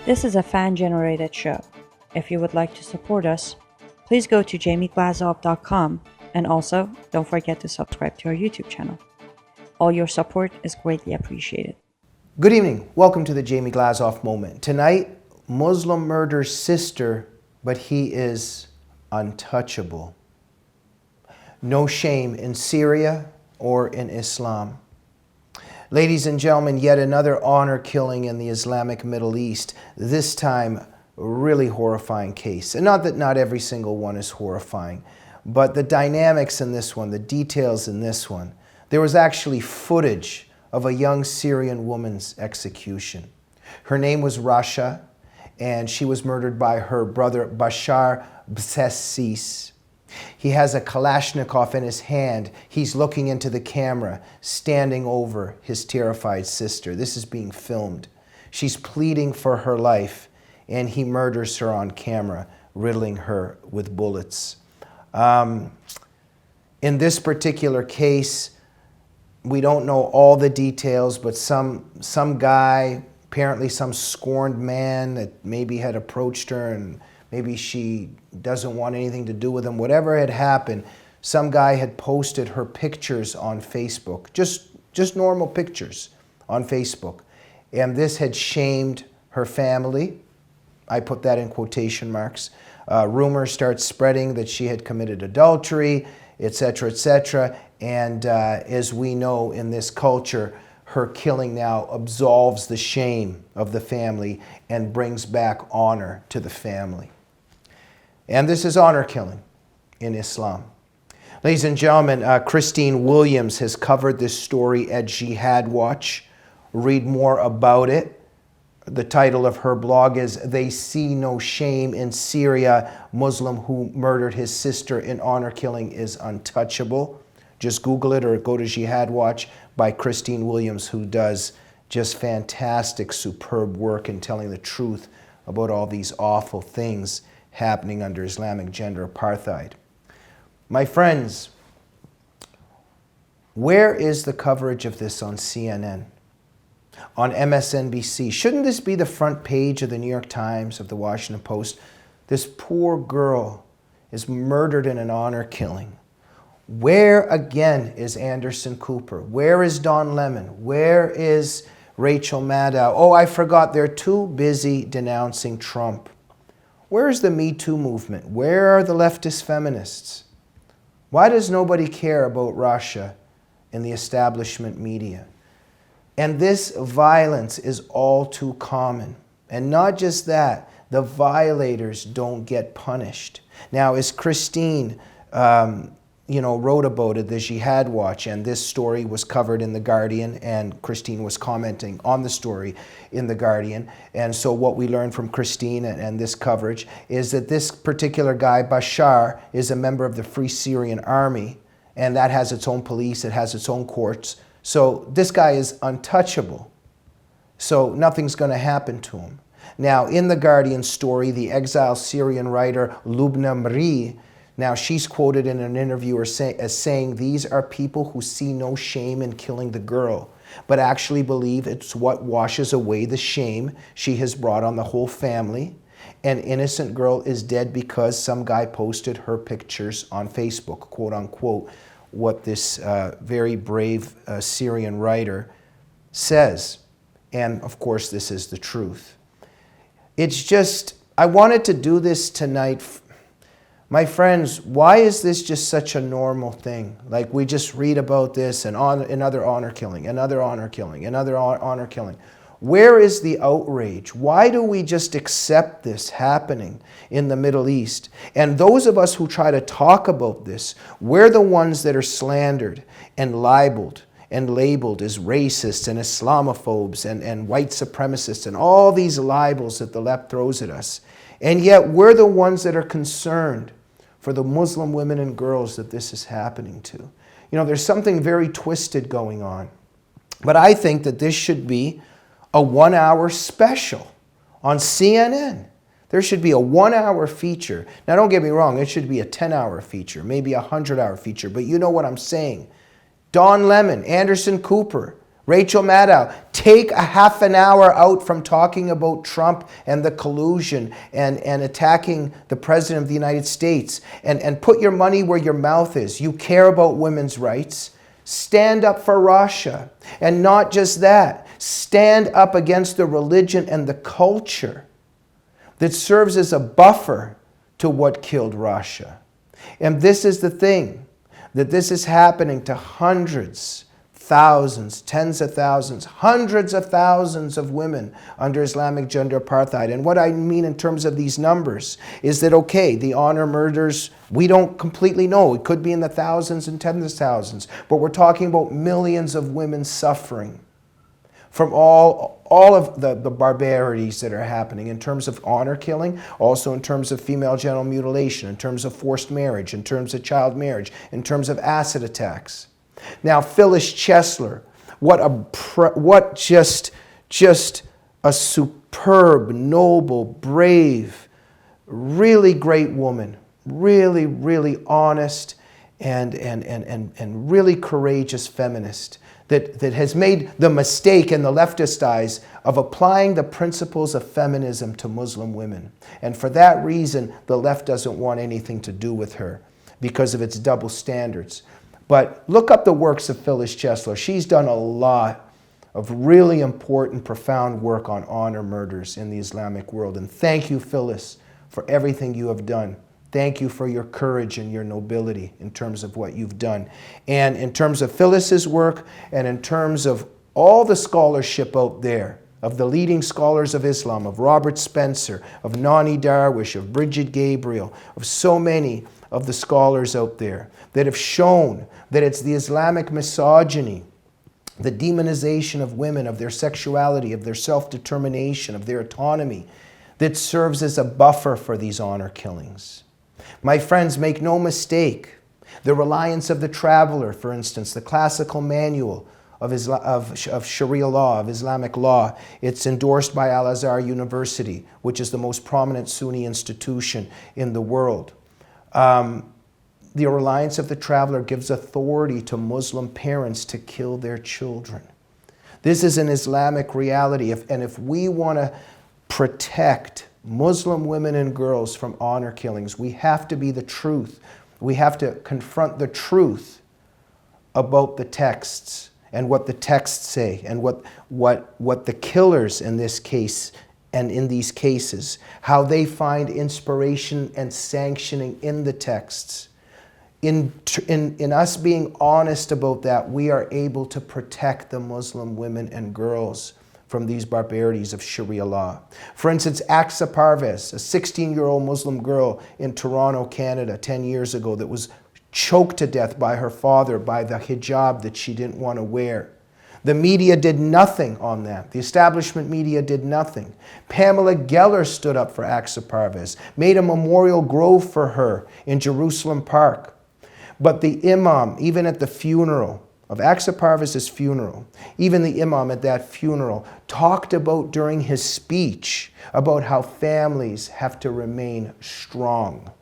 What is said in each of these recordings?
This is a fan-generated show. If you would like to support us, please go to jamieglazov.com, and also don't forget to subscribe to our YouTube channel. All your support is greatly appreciated. Good evening. Welcome to the Jamie Glazov Moment. Tonight, Muslim murders sister, but he is untouchable. No shame in Syria or in Islam. Ladies and gentlemen, yet another honor killing in the Islamic Middle East. This time, really horrifying case. And not that not every single one is horrifying, but the dynamics in this one, the details in this one. There was actually footage of a young Syrian woman's execution. Her name was Rasha, and she was murdered by her brother Bashar Bsessis. He has a Kalashnikov in his hand. He's looking into the camera, standing over his terrified sister. This is being filmed. She's pleading for her life, and he murders her on camera, riddling her with bullets. In this particular case, we don't know all the details, but some guy, apparently some scorned man that maybe had approached her and maybe she doesn't want anything to do with him. Whatever had happened, some guy had posted her pictures on Facebook, just normal pictures on Facebook. And this had shamed her family. I put that in quotation marks. Rumors start spreading that she had committed adultery, etc., etc. And as we know in this culture, her killing now absolves the shame of the family and brings back honor to the family. And this is honor killing in Islam. Ladies and gentlemen, Christine Williams has covered this story at Jihad Watch. Read more about it. The title of her blog is "They See No Shame in Syria. Muslim Who Murdered His Sister in Honor Killing is Untouchable." Just Google it or go to Jihad Watch by Christine Williams, who does just fantastic, superb work in telling the truth about all these awful things happening under Islamic gender apartheid. My friends, where is the coverage of this on CNN, on MSNBC? Shouldn't this be the front page of the New York Times, of the Washington Post? This poor girl is murdered in an honor killing. Where again is Anderson Cooper? Where is Don Lemon? Where is Rachel Maddow? Oh, I forgot, they're too busy denouncing Trump. Where is the Me Too movement? Where are the leftist feminists? Why does nobody care about Russia in the establishment media? And this violence is all too common. And not just that, the violators don't get punished. Now, as Christine wrote about it, the Jihad Watch, and this story was covered in The Guardian, and Christine was commenting on the story in The Guardian. And so what we learned from Christine and this coverage is that this particular guy, Bashar, is a member of the Free Syrian Army, and that has its own police, it has its own courts. So this guy is untouchable. So nothing's going to happen to him. Now, in The Guardian story, the exiled Syrian writer Lubna Mri, now, she's quoted in an interview as saying, "These are people who see no shame in killing the girl, but actually believe it's what washes away the shame she has brought on the whole family. An innocent girl is dead because some guy posted her pictures on Facebook," quote unquote, what this very brave Syrian writer says. And of course, this is the truth. It's just, I wanted to do this tonight. My friends, why is this just such a normal thing? Like, we just read about this and another honor killing, another honor killing, another honor killing. Where is the outrage? Why do we just accept this happening in the Middle East? And those of us who try to talk about this, we're the ones that are slandered and libeled and labeled as racists and Islamophobes and white supremacists and all these libels that the left throws at us. And yet we're the ones that are concerned for the Muslim women and girls that this is happening to. You know, there's something very twisted going on. But I think that this should be a 1-hour special on CNN. There should be a 1-hour feature. Now, don't get me wrong, it should be a 10-hour feature, maybe a 100-hour feature, but you know what I'm saying. Don Lemon, Anderson Cooper, Rachel Maddow, take a half an hour out from talking about Trump and the collusion and attacking the President of the United States and put your money where your mouth is. You care about women's rights. Stand up for Russia. And not just that, stand up against the religion and the culture that serves as a buffer to what killed Russia. And this is the thing, that this is happening to hundreds, thousands, tens of thousands, hundreds of thousands of women under Islamic gender apartheid. And what I mean in terms of these numbers is that, okay, the honor murders, we don't completely know. It could be in the thousands and tens of thousands, but we're talking about millions of women suffering from all of the barbarities that are happening in terms of honor killing, also in terms of female genital mutilation, in terms of forced marriage, in terms of child marriage, in terms of acid attacks. Now, Phyllis Chesler, what just a superb, noble, brave, really great woman, really, really honest and really courageous feminist that has made the mistake in the leftist eyes of applying the principles of feminism to Muslim women. And for that reason, the left doesn't want anything to do with her because of its double standards. But look up the works of Phyllis Chesler. She's done a lot of really important, profound work on honor murders in the Islamic world. And thank you, Phyllis, for everything you have done. Thank you for your courage and your nobility in terms of what you've done. And in terms of Phyllis's work and in terms of all the scholarship out there, of the leading scholars of Islam, of Robert Spencer, of Nani Darwish, of Bridget Gabriel, of so many of the scholars out there that have shown that it's the Islamic misogyny, the demonization of women, of their sexuality, of their self-determination, of their autonomy, that serves as a buffer for these honor killings. My friends, make no mistake, the reliance of the traveler, for instance, the classical manual of Sharia law, of Islamic law, it's endorsed by Al-Azhar University, which is the most prominent Sunni institution in the world. The reliance of the traveler gives authority to Muslim parents to kill their children. This is an Islamic reality, and if we want to protect Muslim women and girls from honor killings, we have to be the truth. We have to confront the truth about the texts and what the texts say and what the killers in this case and in these cases, how they find inspiration and sanctioning in the texts. In us being honest about that, we are able to protect the Muslim women and girls from these barbarities of Sharia law. For instance, Aqsa Parvez, a 16-year-old Muslim girl in Toronto, Canada, 10 years ago that was choked to death by her father by the hijab that she didn't want to wear. The media did nothing on that. The establishment media did nothing. Pamela Geller stood up for Aqsa Parvez, made a memorial grove for her in Jerusalem Park. But the imam, even at the funeral of Aqsa Parvez's funeral, even the imam at that funeral talked about during his speech about how families have to remain strong.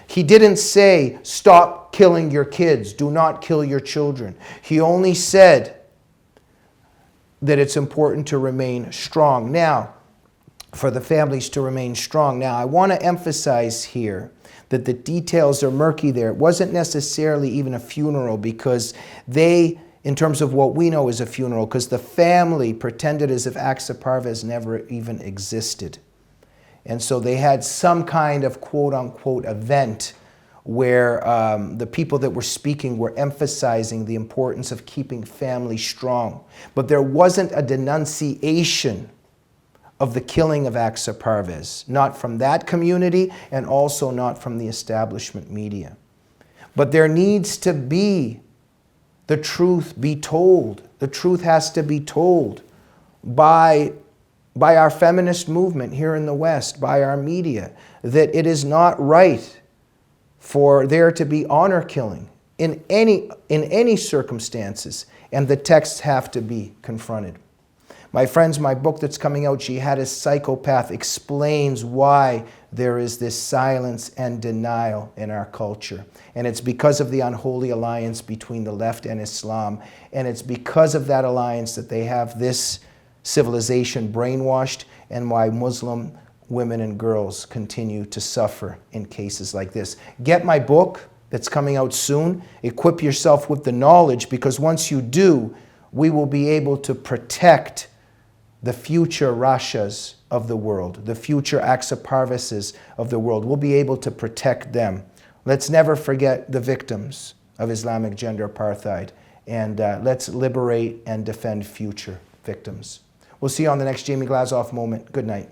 He didn't say, stop killing your kids, do not kill your children. He only said that it's important to remain strong. Now, for the families to remain strong. Now, I want to emphasize here that the details are murky there. It wasn't necessarily even a funeral because they, in terms of what we know is a funeral, because the family pretended as if Aqsa Parvez never even existed. And so they had some kind of quote-unquote event where the people that were speaking were emphasizing the importance of keeping families strong. But there wasn't a denunciation of the killing of Aqsa Parvez, not from that community and also not from the establishment media. But there needs to be the truth be told. The truth has to be told by our feminist movement here in the West, by our media, that it is not right for there to be honor killing in any circumstances, and the texts have to be confronted. My friends, my book that's coming out, Jihadist Psychopath, explains why there is this silence and denial in our culture. And it's because of the unholy alliance between the left and Islam. And it's because of that alliance that they have this civilization brainwashed, and why Muslim women and girls continue to suffer in cases like this. Get my book that's coming out soon. Equip yourself with the knowledge, because once you do, we will be able to protect the future Russias of the world, the future Aqsa Parvises of the world. We'll be able to protect them. Let's never forget the victims of Islamic gender apartheid, and let's liberate and defend future victims. We'll see you on the next Jamie Glazov Moment. Good night.